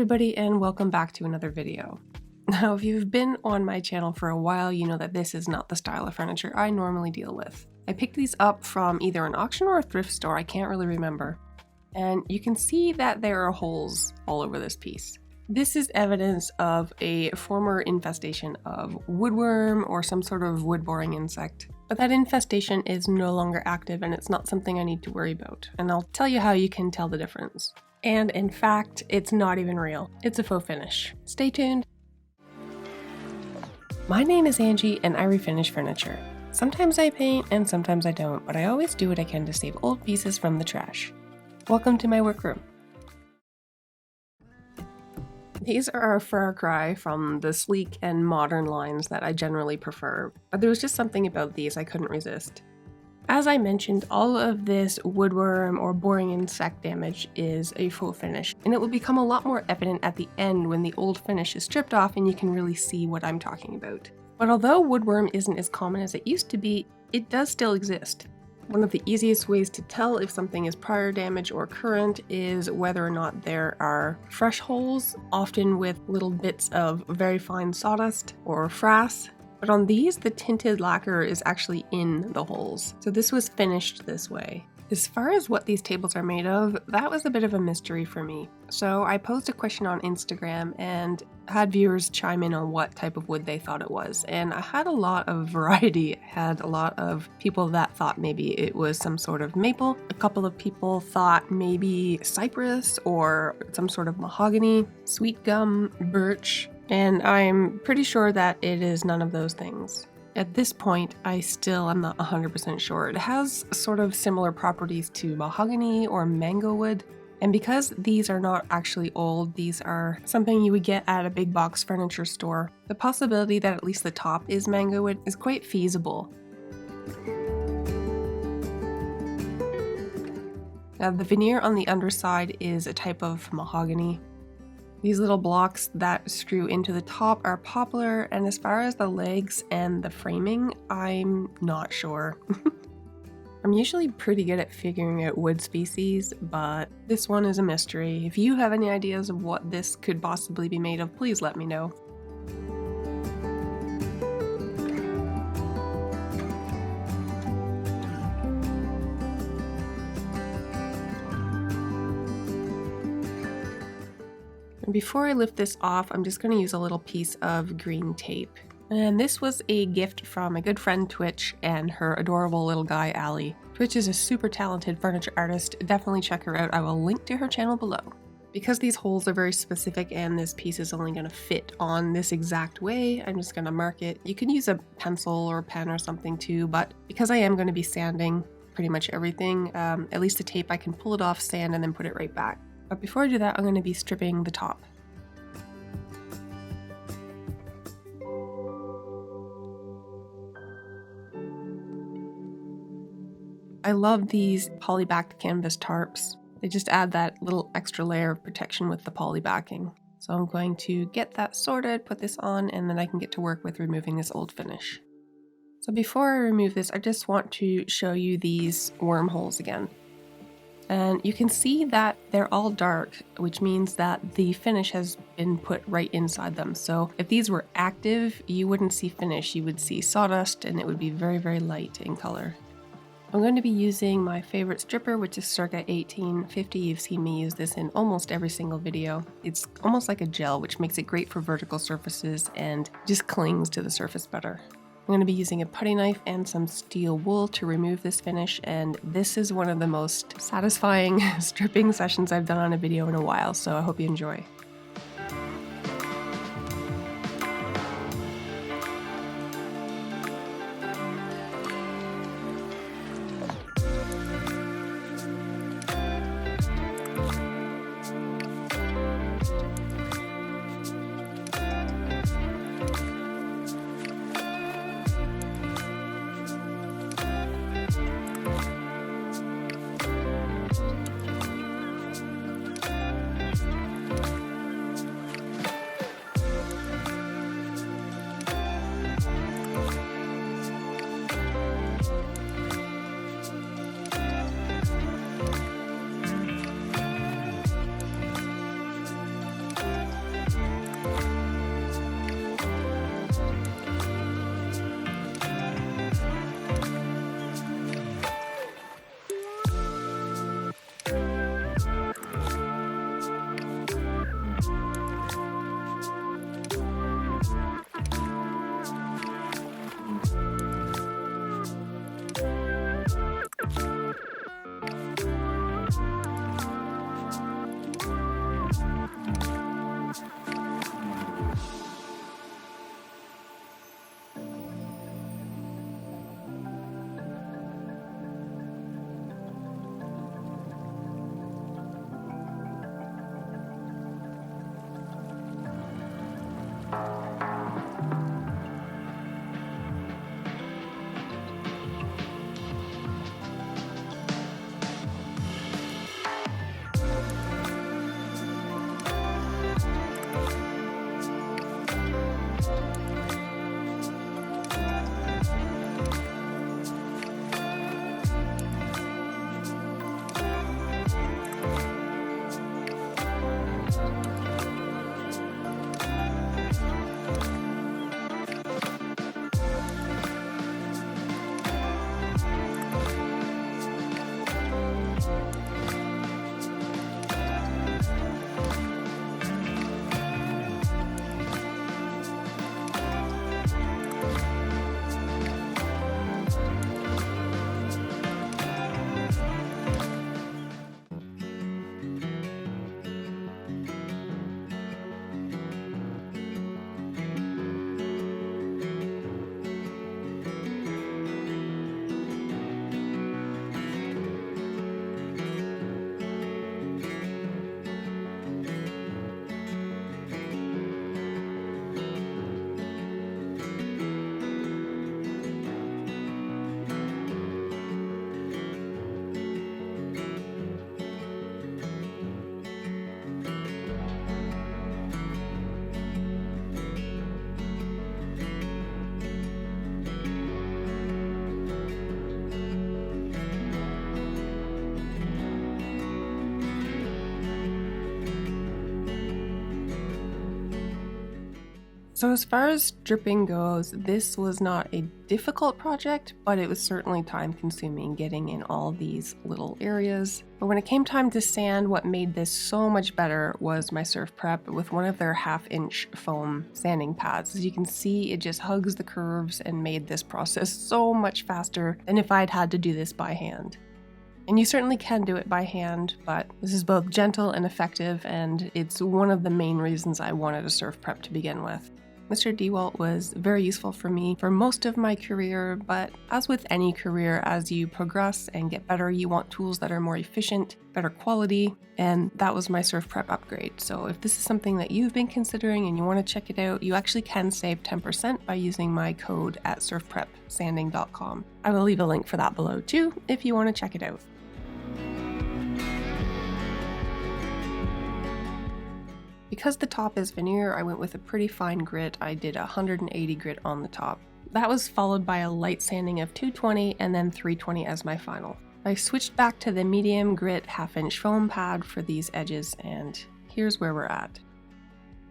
everybody, and welcome back to another video. Now, if you've been on my channel for a while, you know that this is not the style of furniture I normally deal with. I picked these up from either an auction or a thrift store, I can't really remember. And you can see that there are holes all over this piece. This is evidence of a former infestation of woodworm or some sort of wood-boring insect. But that infestation is no longer active and it's not something I need to worry about. And I'll tell you how you can tell the difference. And in fact, it's not even real. It's a faux finish. Stay tuned. My name is Angie and I refinish furniture. Sometimes I paint and sometimes I don't, but I always do what I can to save old pieces from the trash. Welcome to my workroom. These are a far cry from the sleek and modern lines that I generally prefer, but there was just something about these I couldn't resist. As I mentioned, all of this woodworm or boring insect damage is a faux finish, and it will become a lot more evident at the end when the old finish is stripped off and you can really see what I'm talking about. But although woodworm isn't as common as it used to be, it does still exist. One of the easiest ways to tell if something is prior damage or current is whether or not there are fresh holes, often with little bits of very fine sawdust or frass. But on these, the tinted lacquer is actually in the holes, so this was finished this way. As far as what these tables are made of, that was a bit of a mystery for me. So I posed a question on Instagram and had viewers chime in on what type of wood they thought it was. And I had a lot of variety. I had a lot of people that thought maybe it was some sort of maple. A couple of people thought maybe cypress or some sort of mahogany, sweet gum, birch. And I'm pretty sure that it is none of those things. At this point, I still am not 100% sure. It has sort of similar properties to mahogany or mango wood. And because these are not actually old, these are something you would get at a big box furniture store, the possibility that at least the top is mango wood is quite feasible. Now, the veneer on the underside is a type of mahogany. These little blocks that screw into the top are poplar, and as far as the legs and the framing, I'm not sure. I'm usually pretty good at figuring out wood species, but this one is a mystery. If you have any ideas of what this could possibly be made of, please let me know. Before I lift this off, I'm just going to use a little piece of green tape. And this was a gift from a good friend Twitch and her adorable little guy Allie. Twitch is a super talented furniture artist, definitely check her out, I will link to her channel below. Because these holes are very specific and this piece is only going to fit on this exact way, I'm just going to mark it. You can use a pencil or a pen or something too, but because I am going to be sanding pretty much everything, at least the tape I can pull it off, sand, and then put it right back. But before I do that, I'm going to be stripping the top. I love these poly-backed canvas tarps. They just add that little extra layer of protection with the poly backing. So I'm going to get that sorted, put this on, and then I can get to work with removing this old finish. So before I remove this, I just want to show you these wormholes again. And you can see that they're all dark, which means that the finish has been put right inside them. So if these were active, you wouldn't see finish, you would see sawdust, and it would be very, very light in color. I'm going to be using my favorite stripper, which is circa 1850. You've seen me use this in almost every single video. It's almost like a gel, which makes it great for vertical surfaces and just clings to the surface better. I'm going to be using a putty knife and some steel wool to remove this finish, and this is one of the most satisfying stripping sessions I've done on a video in a while, so I hope you enjoy. So as far as stripping goes, this was not a difficult project, but it was certainly time consuming getting in all these little areas. But when it came time to sand, what made this so much better was my Surf Prep with one of their 1/2-inch foam sanding pads. As you can see, it just hugs the curves and made this process so much faster than if I'd had to do this by hand. And you certainly can do it by hand, but this is both gentle and effective, and it's one of the main reasons I wanted a Surf Prep to begin with. Mr. DeWalt was very useful for me for most of my career, but as with any career, as you progress and get better, you want tools that are more efficient, better quality, and that was my Surf Prep upgrade. So if this is something that you've been considering and you want to check it out, you actually can save 10% by using my code at surfprepsanding.com. I will leave a link for that below too if you want to check it out. Because the top is veneer, I went with a pretty fine grit. I did 180 grit on the top. That was followed by a light sanding of 220 and then 320 as my final. I switched back to the medium grit 1/2-inch foam pad for these edges, and here's where we're at.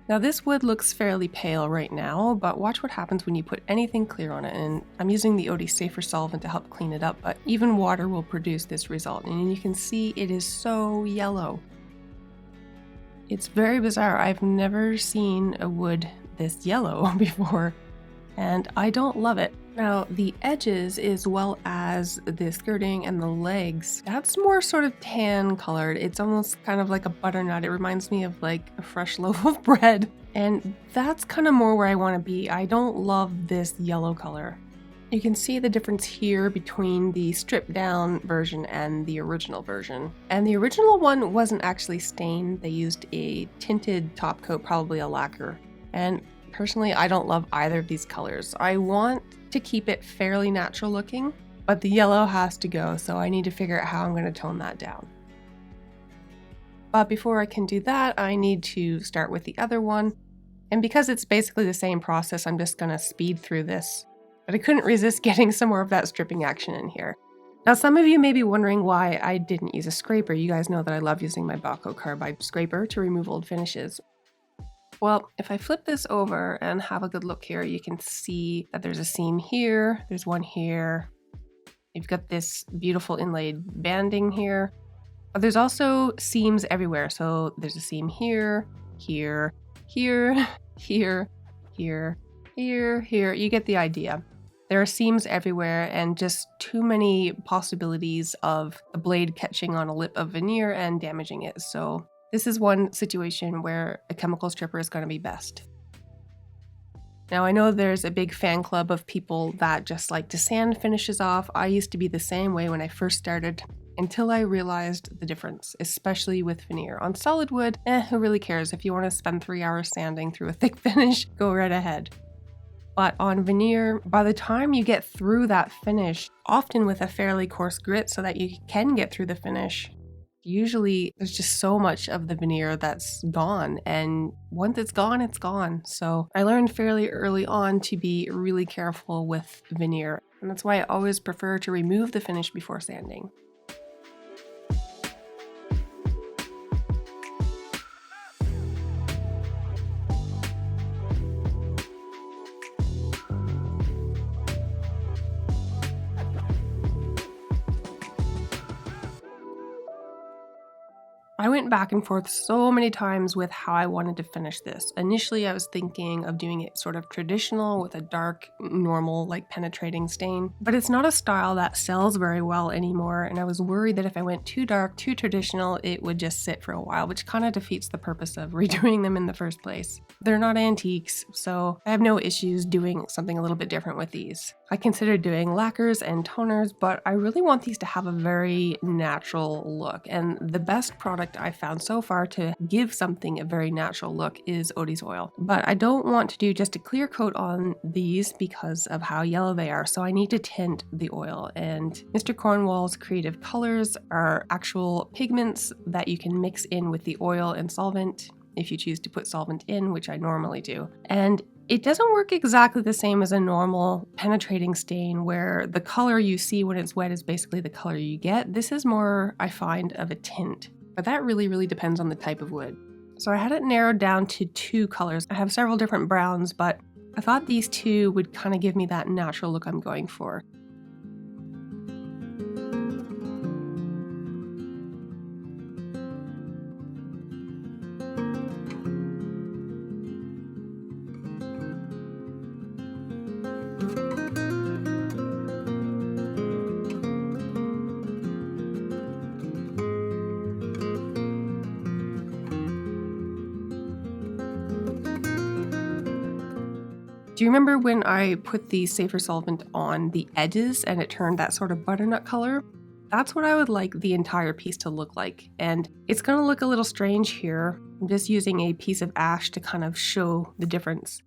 Now this wood looks fairly pale right now, but watch what happens when you put anything clear on it, and I'm using the OD Safer solvent to help clean it up, but even water will produce this result, and you can see it is so yellow. It's very bizarre. I've never seen a wood this yellow before, and I don't love it. Now, the edges as well as the skirting and the legs, that's more sort of tan colored. It's almost kind of like a butternut. It reminds me of like a fresh loaf of bread, and that's kind of more where I want to be. I don't love this yellow color. You can see the difference here between the stripped down version and the original version. And the original one wasn't actually stained. They used a tinted top coat, probably a lacquer. And personally, I don't love either of these colors. I want to keep it fairly natural looking, but the yellow has to go, so I need to figure out how I'm going to tone that down. But before I can do that, I need to start with the other one. And because it's basically the same process, I'm just going to speed through this. But I couldn't resist getting some more of that stripping action in here. Now, some of you may be wondering why I didn't use a scraper. You guys know that I love using my Baco carbide scraper to remove old finishes. Well, if I flip this over and have a good look here, you can see that there's a seam here, there's one here. You've got this beautiful inlaid banding here. But there's also seams everywhere. So there's a seam here, here, here, here, here, here, here. You get the idea. There are seams everywhere and just too many possibilities of the blade catching on a lip of veneer and damaging it. So this is one situation where a chemical stripper is going to be best. Now, I know there's a big fan club of people that just like to sand finishes off. I used to be the same way when I first started, until I realized the difference, especially with veneer. On solid wood, who really cares? If you want to spend 3 hours sanding through a thick finish, go right ahead. But on veneer, by the time you get through that finish, often with a fairly coarse grit so that you can get through the finish, usually there's just so much of the veneer that's gone, and once it's gone, it's gone. So I learned fairly early on to be really careful with veneer, and that's why I always prefer to remove the finish before sanding. I went back and forth so many times with how I wanted to finish this. Initially, I was thinking of doing it sort of traditional with a dark, normal, like penetrating stain, but it's not a style that sells very well anymore, and I was worried that if I went too dark, too traditional, it would just sit for a while, which kind of defeats the purpose of redoing them in the first place. They're not antiques, so I have no issues doing something a little bit different with these. I considered doing lacquers and toners, but I really want these to have a very natural look, and the best product I found so far to give something a very natural look is Odie's oil. But I don't want to do just a clear coat on these because of how yellow they are, so I need to tint the oil, and Mr. Cornwall's Creative Colors are actual pigments that you can mix in with the oil and solvent if you choose to put solvent in, which I normally do. And it doesn't work exactly the same as a normal penetrating stain where the color you see when it's wet is basically the color you get. This is more, I find, of a tint, but that really depends on the type of wood. So I had it narrowed down to 2 colors. I have several different browns, but I thought these 2 would kind of give me that natural look I'm going for. Do you remember when I put the safer solvent on the edges and it turned that sort of butternut color? That's what I would like the entire piece to look like. And it's going to look a little strange here. I'm just using a piece of ash to kind of show the difference.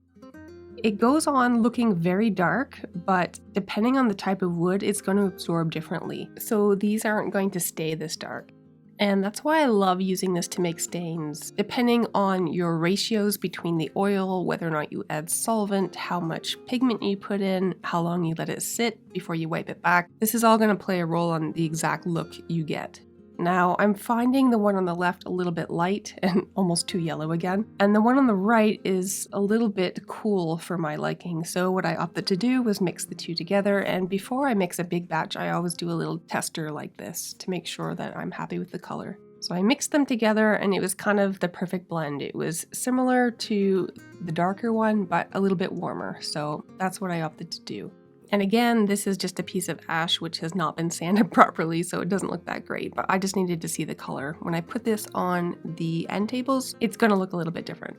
It goes on looking very dark, but depending on the type of wood, it's going to absorb differently. So these aren't going to stay this dark. And that's why I love using this to make stains. Depending on your ratios between the oil, whether or not you add solvent, how much pigment you put in, how long you let it sit before you wipe it back, this is all going to play a role on the exact look you get. Now, I'm finding the one on the left a little bit light and almost too yellow again, and the one on the right is a little bit cool for my liking. So what I opted to do was mix the 2 together, and before I mix a big batch, I always do a little tester like this to make sure that I'm happy with the color. So I mixed them together and it was kind of the perfect blend. It was similar to the darker one, but a little bit warmer. So that's what I opted to do. And again, this is just a piece of ash which has not been sanded properly, so it doesn't look that great, but I just needed to see the color. When I put this on the end tables, it's going to look a little bit different.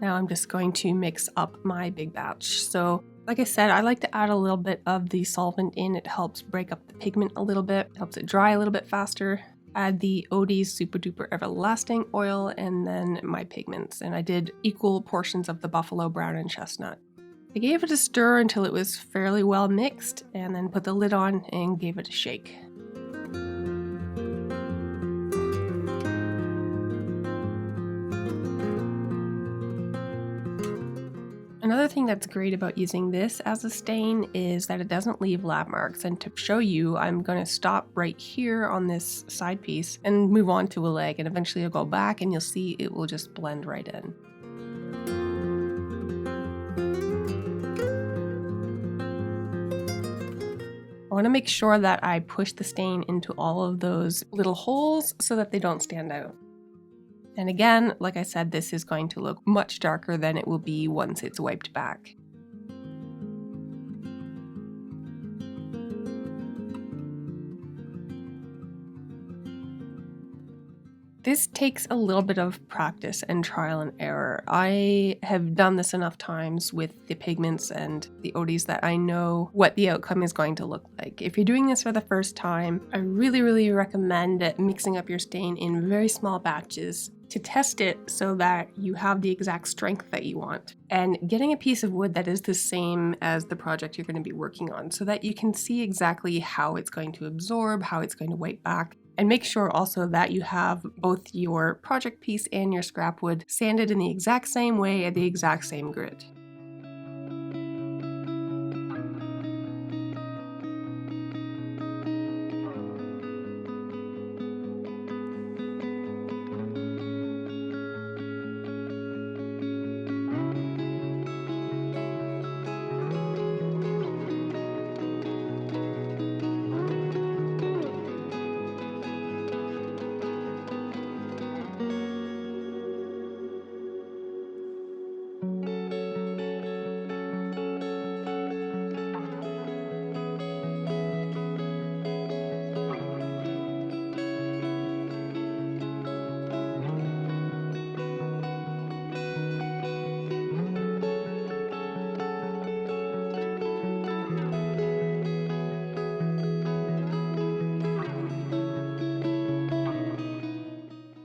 Now I'm just going to mix up my big batch. So like I said, I like to add a little bit of the solvent in. It helps break up the pigment a little bit, helps it dry a little bit faster. Add the Odie's Super Duper Everlasting oil and then my pigments. And I did equal portions of the buffalo brown and chestnut. I gave it a stir until it was fairly well mixed and then put the lid on and gave it a shake. Another thing that's great about using this as a stain is that it doesn't leave lab marks, and to show you, I'm going to stop right here on this side piece and move on to a leg, and eventually I'll go back and you'll see it will just blend right in. I want to make sure that I push the stain into all of those little holes so that they don't stand out. And again, like I said, this is going to look much darker than it will be once it's wiped back. This takes a little bit of practice and trial and error. I have done this enough times with the pigments and the ODs that I know what the outcome is going to look like. If you're doing this for the first time, I really recommend mixing up your stain in very small batches to test it so that you have the exact strength that you want. And getting a piece of wood that is the same as the project you're going to be working on so that you can see exactly how it's going to absorb, how it's going to wipe back. And make sure also that you have both your project piece and your scrap wood sanded in the exact same way at the exact same grit.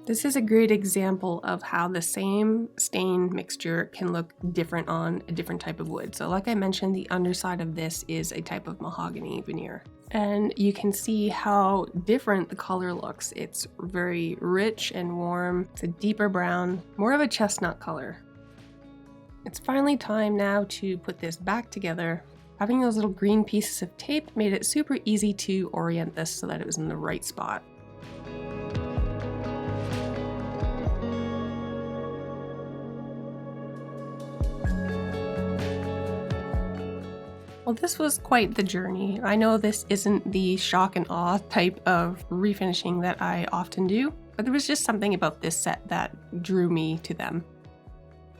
This is a great example of how the same stain mixture can look different on a different type of wood. So like I mentioned, the underside of this is a type of mahogany veneer. And you can see how different the color looks. It's very rich and warm. It's a deeper brown, more of a chestnut color. It's finally time now to put this back together. Having those little green pieces of tape made it super easy to orient this so that it was in the right spot. Well, this was quite the journey. I know this isn't the shock and awe type of refinishing that I often do, but there was just something about this set that drew me to them.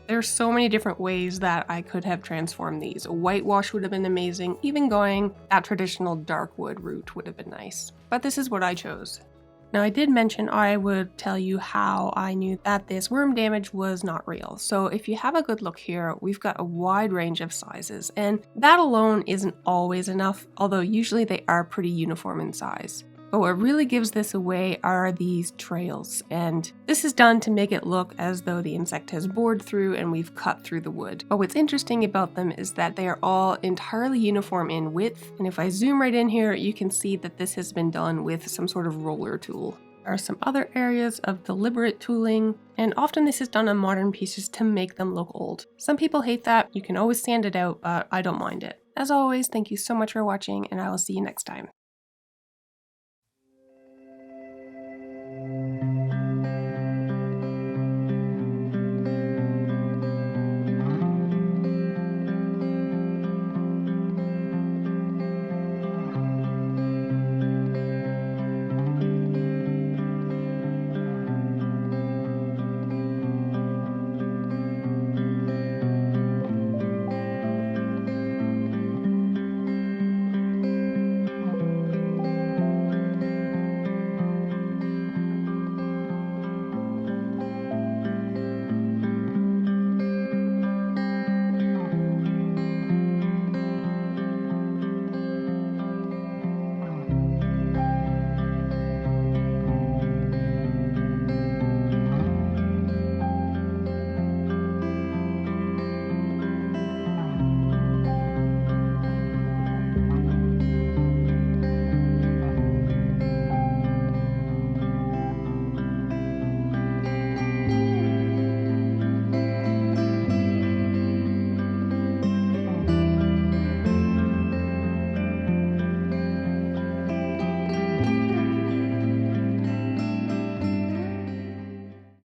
There's so many different ways that I could have transformed these. A whitewash would have been amazing. Even going that traditional dark wood route would have been nice. But this is what I chose. Now, I did mention I would tell you how I knew that this worm damage was not real. So if you have a good look here, we've got a wide range of sizes, and that alone isn't always enough, although usually they are pretty uniform in size. But what really gives this away are these trails, and this is done to make it look as though the insect has bored through and we've cut through the wood. But what's interesting about them is that they are all entirely uniform in width, and if I zoom right in here, you can see that this has been done with some sort of roller tool. There are some other areas of deliberate tooling, and often this is done on modern pieces to make them look old. Some people hate that. You can always sand it out, but I don't mind it. As always, thank you so much for watching, and I will see you next time.